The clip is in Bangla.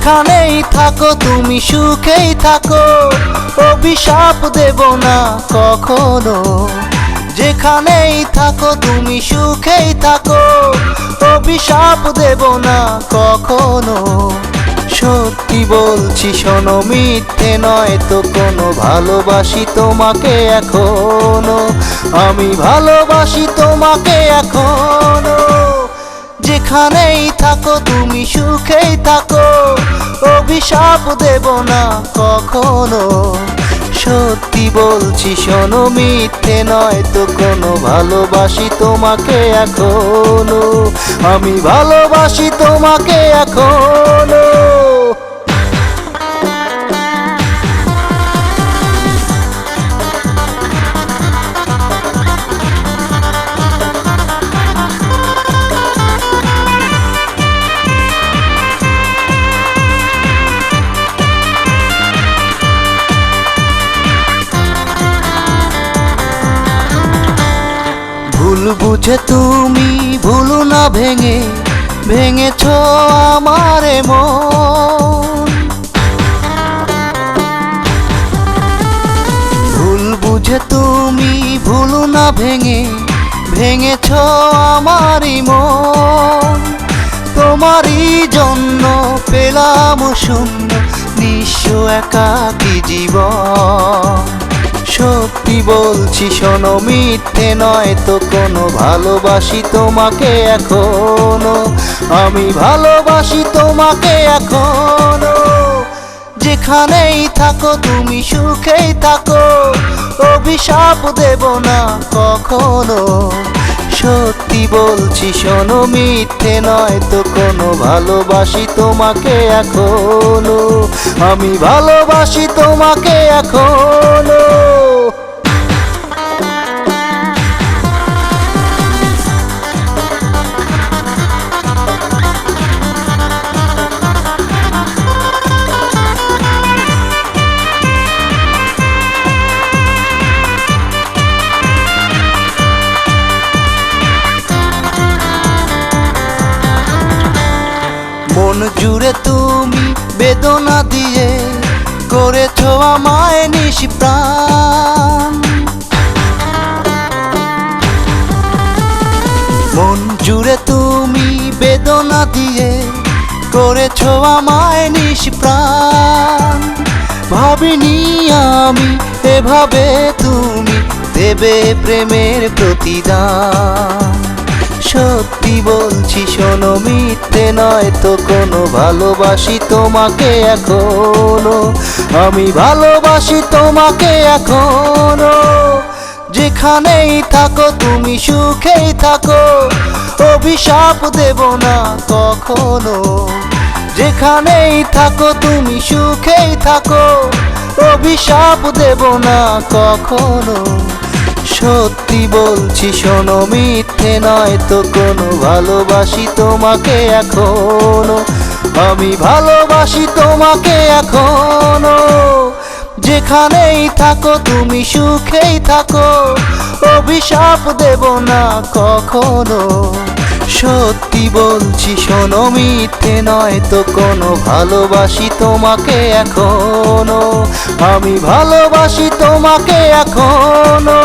যেখানেই থাকো তুমি সুখেই থাকো, অভিশাপ দেব না কখনো। যেখানেই থাকো তুমি সুখেই থাকো, অভিশাপ দেব না কখনো। সত্যি বলছি শোনো, মিথ্যে নয় তো কোনো, ভালোবাসি তোমাকে এখনো, আমি ভালোবাসি তোমাকে এখনো। যেখানেই থাকো তুমি সুখেই থাকো, অভিশাপ দেব না কখনো। সত্যি বলছি শোনো, মিথ্যে নয় তো কোনো, ভালোবাসি তোমাকে এখনো, আমি ভালোবাসি তোমাকে এখনো। ভুল বুঝে তুমি ভুল না ভেঙে ভেঙেছ আমার মন। ভুল বুঝে তুমি ভুল না ভেঙে ভেঙেছ আমার মন। তোমারই জন্য পেলাম শূন্য নিঃস্ব একাকী জীবন। সত্যি বলছি শোনো, মিথ্যে নয় তো কোনো, ভালোবাসি তোমাকে এখনো, আমি ভালোবাসি তোমাকে এখনো। যেখানেই থাকো তুমি সুখেই থাকো, অভিশাপ দেব না কখনো। সত্যি বলছি শোনো, মিথ্যে নয় তো কোনো, ভালোবাসি তোমাকে এখনো, আমি ভালোবাসি তোমাকে এখনো। মন জুড়ে তুমি বেদনা দিয়ে করেছো আমায় নিষ্প্রাণ। মন জুড়ে তুমি বেদনা দিয়ে করেছো আমায় নিষ্প্রাণ। ভাবিনি আমি এভাবে তুমি দেবে প্রেমের প্রতিদান। সত্যি বলছি শোনো, মিথ্যে নয় তো কোনো, ভালোবাসি তোমাকে এখনো, আমি ভালোবাসি তোমাকে এখনো। যেখানেই থাকো তুমি সুখেই থাকো, অভিশাপ দেব না কখনো। যেখানেই থাকো তুমি সুখেই থাকো, অভিশাপ দেব না কখনো। সত্যি বলছি শোনো, মিথ্যে নয় তো কোনো, ভালোবাসি তোমাকে এখনো, আমি ভালোবাসি তোমাকে এখনো। যেখানেই থাকো তুমি সুখেই থাকো, অভিশাপ দেব না কখনো। সত্যি বলছি শোনো, মিথ্যে নয় তো কোনো, ভালোবাসি তোমাকে এখনো, আমি ভালোবাসি তোমাকে এখনো।